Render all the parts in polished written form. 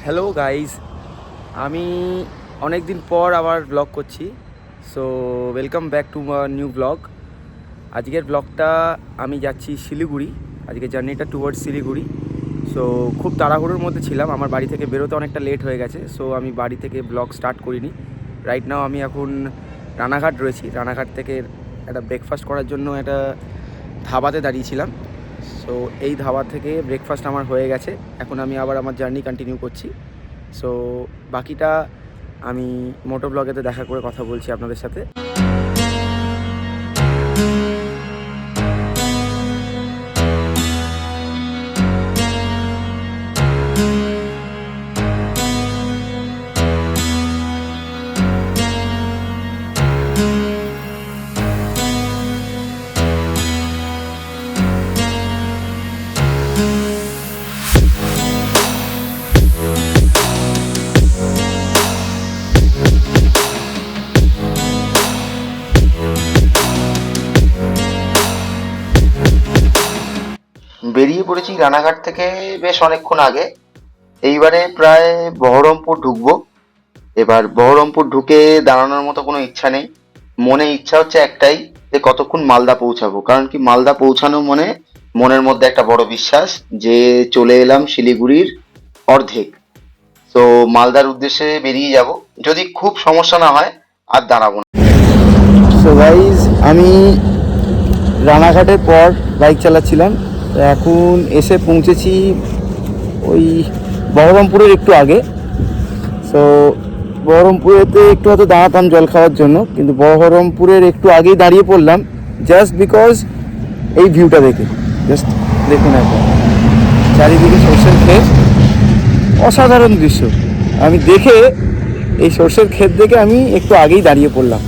Hello guys, আমি অনেক দিন পর আবার ব্লগ করছি। So welcome back to my new blog. আজকের ব্লগটা আমি যাচ্ছি শিলিগুড়ি। আজকে জার্নিটা টুয়ার্ডস শিলিগুড়ি। সো খুব তাড়াহুড়োর মধ্যে ছিলাম, আমার বাড়ি থেকে বেরোতে অনেকটা লেট হয়ে গেছে। সো আমি বাড়ি থেকে ব্লগ স্টার্ট করিনি। রাইট নাও আমি এখন রানাঘাট রয়েছি। রানাঘাট থেকে একটা ব্রেকফাস্ট করার জন্য একটা ধাবাতে দাঁড়িয়েছিলাম। সো এই ধাবা থেকে ব্রেকফাস্ট আমার হয়ে গেছে। এখন আমি আবার আমার জার্নি কন্টিনিউ করছি। সো বাকিটা আমি মোটো ব্লগেতে দেখা করে কথা বলছি আপনাদের সাথে। বেরিয়ে পড়েছি রানাঘাট থেকে বেশ অনেকক্ষণ আগে। এইবারে প্রায় বহরমপুর ঢুকবো। এবার বহরমপুর ঢুকে দাঁড়ানোর মতো কোনো ইচ্ছা নেই। মনে ইচ্ছা হচ্ছে একটাই, যে কতক্ষণ মালদা পৌঁছাবো। কারণ কি, মালদা পৌঁছানো মানে মনের মধ্যে একটা বড় বিশ্বাস যে চলে এলাম শিলিগুড়ির অর্ধেক। তো মালদার উদ্দেশ্যে বেরিয়ে যাব, যদি খুব সমস্যা না হয় আর দাঁড়াবো না। সো গাইজ, আমি রানাঘাটের পর বাইক চালাচ্ছিলাম। তো এখন এসে পৌঁছেছি ওই বহরমপুরের একটু আগে। সো বহরমপুরেতে একটু হয়তো দাঁড়াতাম জল খাওয়ার জন্য, কিন্তু বহরমপুরের একটু আগেই দাঁড়িয়ে পড়লাম জাস্ট বিকজ এই ভিউটা দেখে। জাস্ট দেখুন একবার, চারিদিকে সর্ষের ক্ষেত, অসাধারণ দৃশ্য। আমি দেখে, এই সর্ষের ক্ষেত দেখে আমি একটু আগেই দাঁড়িয়ে পড়লাম।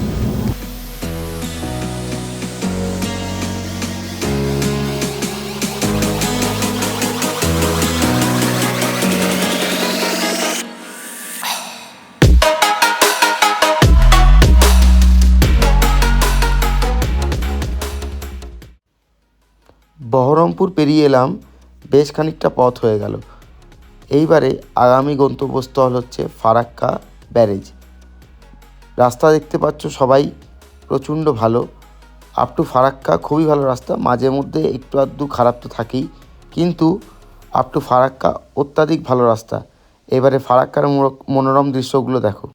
বহরমপুর পেরিয়ে এলাম, বেশ খানিকটা পথ হয়ে গেল। এইবারে আগামী গন্তব্যস্থল হচ্ছে ফারাক্কা ব্যারেজ। রাস্তা দেখতে পাচ্ছ সবাই, প্রচণ্ড ভালো। আপ টু ফারাক্কা খুবই ভালো রাস্তা, মাঝে মধ্যে একটু আধটু খারাপ তো থাকেই, কিন্তু আপ টু ফারাক্কা অত্যাধিক ভালো রাস্তা। এবারে ফারাক্কার মনোরম দৃশ্যগুলো দেখো।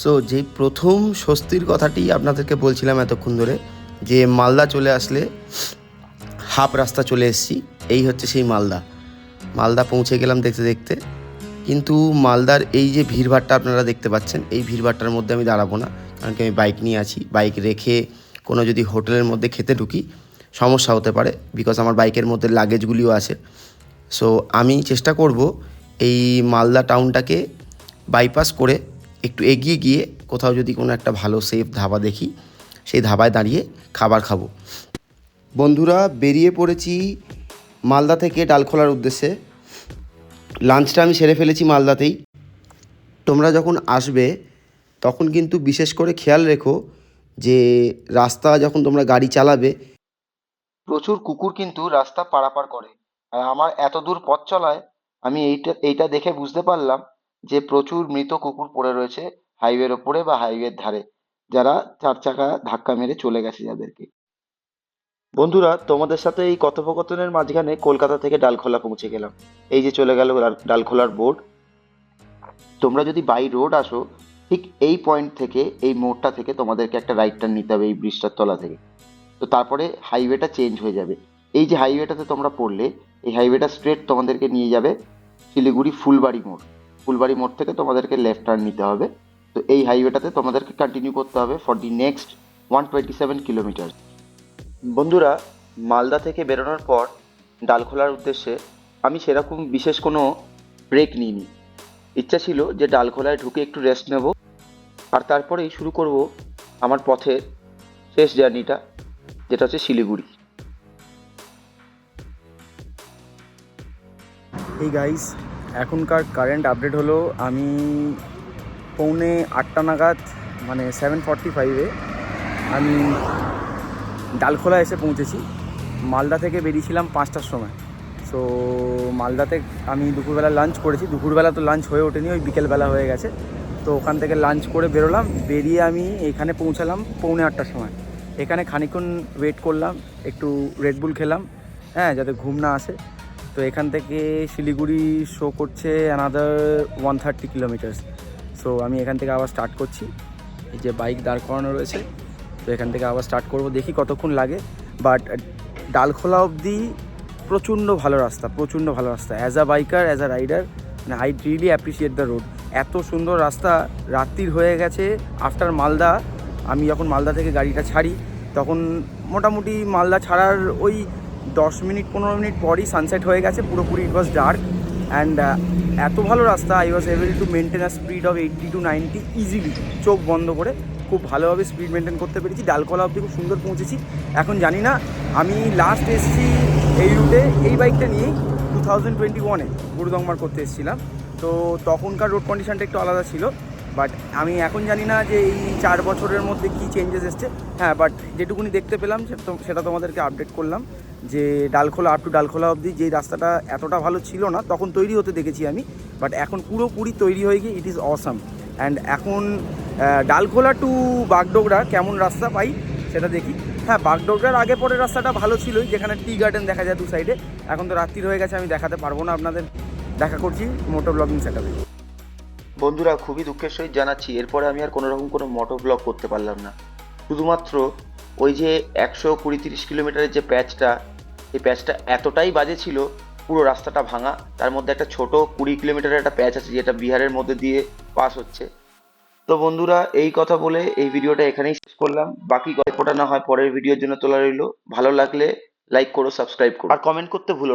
সো যেই প্রথম স্বস্তির কথাটি আপনাদেরকে বলছিলাম এতক্ষণ ধরে, যে মালদা চলে আসলে হাফ রাস্তা চলে এসেছি, এই হচ্ছে সেই মালদা। মালদা পৌঁছে গেলাম দেখতে দেখতে। কিন্তু মালদার এই যে ভিড়ভাড়টা আপনারা দেখতে পাচ্ছেন, এই ভিড়ভাড়টার মধ্যে আমি দাঁড়াবো না। কারণ কি, আমি বাইক নিয়ে আছি। বাইক রেখে কোনো যদি হোটেলের মধ্যে খেতে ঢুকি সমস্যা হতে পারে, বিকজ আমার বাইকের মধ্যে লাগেজগুলিও আছে। সো আমি চেষ্টা করব এই মালদা টাউনটাকে বাইপাস করে একটু এগিয়ে গিয়ে কোথাও যদি কোনো একটা ভালো সেফ ধাবা দেখি, সেই ধাবায় দাঁড়িয়ে খাবার খাবো। বন্ধুরা, বেরিয়ে পড়েছি মালদা থেকে ডালখোলার উদ্দেশ্যে। লাঞ্চটা আমি সেরে ফেলেছি মালদাতেই। তোমরা যখন আসবে তখন কিন্তু বিশেষ করে খেয়াল রেখো যে রাস্তা যখন তোমরা গাড়ি চালাবে, প্রচুর কুকুর কিন্তু রাস্তা পারাপার করে। আর আমার এত দূর পথ চলায় আমি এইটা দেখে বুঝতে পারলাম যে প্রচুর মৃত কুকুর পড়ে রয়েছে হাইওয়ের ওপরে বা হাইওয়ের ধারে, যারা চার চাকা ধাক্কা মেরে চলে গেছে যাদেরকে। বন্ধুরা, তোমাদের সাথে এই কথোপকথনের মাঝখানে কলকাতা থেকে ডালখোলা পৌঁছে গেলাম। এই যে চলে গেল ডালখোলার বোর্ড। তোমরা যদি বাই রোড আসো, ঠিক এই পয়েন্ট থেকে, এই মোড়টা থেকে তোমাদেরকে একটা রাইট টার্ন নিতে হবে এই ব্রিজটার তলা থেকে। তো তারপরে হাইওয়েটা চেঞ্জ হয়ে যাবে। এই যে হাইওয়েটাতে তোমরা পড়লে, এই হাইওয়েটা স্ট্রেট তোমাদেরকে নিয়ে যাবে শিলিগুড়ি ফুলবাড়ি মোড়। ফুলবাড়ি মোড় থেকে তোমাদেরকে লেফট টার্ন নিতে হবে। তো এই হাইওয়েটাতে তোমাদেরকে কন্টিনিউ করতে হবে ফর দি নেক্সট 127 কিলোমিটার। বন্ধুরা, মালদা থেকে বেরোনোর পর ডালখোলার উদ্দেশ্যে আমি সেরকম বিশেষ কোনো ব্রেক নিইনি। ইচ্ছা ছিল যে ডালখোলায় ঢুকে একটু রেস্ট নেব, আর তারপরেই শুরু করব আমার পথের শেষ জার্নিটা, যেটা হচ্ছে শিলিগুড়ি। এই গাইস, এখনকার কারেন্ট আপডেট হলো আমি 7:45 নাগাদ, মানে 7:45-এ আমি ডালখোলা এসে পৌঁছেছি। মালদা থেকে বেরিয়েছিলাম 5টার সময়। সো মালদাতে আমি দুপুরবেলা লাঞ্চ করেছি। দুপুরবেলা তো লাঞ্চ হয়ে ওঠেনি, ওই বিকেলবেলা হয়ে গেছে। তো ওখান থেকে লাঞ্চ করে বেরোলাম, বেরিয়ে আমি এখানে পৌঁছালাম 7:45-টার সময়। এখানে খানিকক্ষণ ওয়েট করলাম, একটু রেডবুল খেলাম, হ্যাঁ, যাতে ঘুম না আসে। তো এখান থেকে শিলিগুড়ি শো করছে অ্যানাদার 130 কিলোমিটার্স। সো আমি এখান থেকে আবার স্টার্ট করছি। এই যে বাইক দাঁড় করানো রয়েছে, তো এখান থেকে আবার স্টার্ট করব, দেখি কতক্ষণ লাগে। বাট ডালখোলা অবধি প্রচণ্ড ভালো রাস্তা, প্রচণ্ড ভালো রাস্তা। As a biker, as a rider, মানে I really appreciate the road. এত সুন্দর রাস্তা। রাত্রির হয়ে গেছে আফটার মালদা। আমি যখন মালদা থেকে গাড়িটা ছাড়ি, তখন মোটামুটি মালদা ছাড়ার ওই 10-15 মিনিট পরই সানসেট হয়ে গেছে পুরোপুরি। ইট ওয়াজ ডার্ক অ্যান্ড এত ভালো রাস্তা, I was able to maintain a speed of 80 to 90 easily, চোখ বন্ধ করে খুব ভালোভাবে স্পিড মেনটেন করতে পেরেছি। ডালখোলা অবধি খুব সুন্দর পৌঁছেছি। এখন জানি না, আমি লাস্ট এসেছি এই রুটে এই বাইকটা নিয়েই 2021-এ গুরুদংমার করতে এসেছিলাম। তো তখনকার রোড কন্ডিশনটা একটু আলাদা ছিল। বাট আমি এখন জানি না যে এই 4 বছরের মধ্যে কী চেঞ্জেস এসছে। হ্যাঁ, বাট যেটুকুনি দেখতে পেলাম সেটা তোমাদেরকে আপডেট করলাম, যে ডালখোলা আপ টু ডালখোলা অবধি যেই রাস্তাটা এতটা ভালো ছিল না, তখন তৈরি হতে দেখেছি আমি, বাট এখন পুরোপুরি তৈরি হয়ে গিয়ে ইট ইজ অসাম। অ্যান্ড এখন ডালখোলা টু বাগডোগরা কেমন রাস্তা পাই সেটা দেখি। হ্যাঁ, বাগডোগরার আগে পরের রাস্তাটা ভালো ছিলই, যেখানে টি গার্ডেন দেখা যায় দু সাইডে। এখন তো রাত্রির হয়ে গেছে, আমি দেখাতে পারবো না আপনাদের। দেখা করছি মোটর ব্লগিং সেটআপে। বন্ধুরা, খুবই দুঃখের সহিত জানাচ্ছি, এরপরে আমি আর কোনো রকম কোনো মোটো ব্লগ করতে পারলাম না। শুধুমাত্র ওই যে 120-30 কিলোমিটারের যে প্যাচটা, এই প্যাচটা এতটাই বাজে ছিল, পুরো রাস্তাটা ভাঙা। তার মধ্যে একটা ছোট 20 কিলোমিটারের একটা প্যাচ আছে, যেটা বিহারের মধ্যে দিয়ে পাস হচ্ছে। তো বন্ধুরা, এই কথা বলে এই ভিডিওটা এখানেই শেষ করলাম। বাকি গল্পটা না হয় পরের ভিডিওর জন্য তোলা রইলো। ভালো লাগলে লাইক করো, সাবস্ক্রাইব করো, আর কমেন্ট করতে ভুলো না।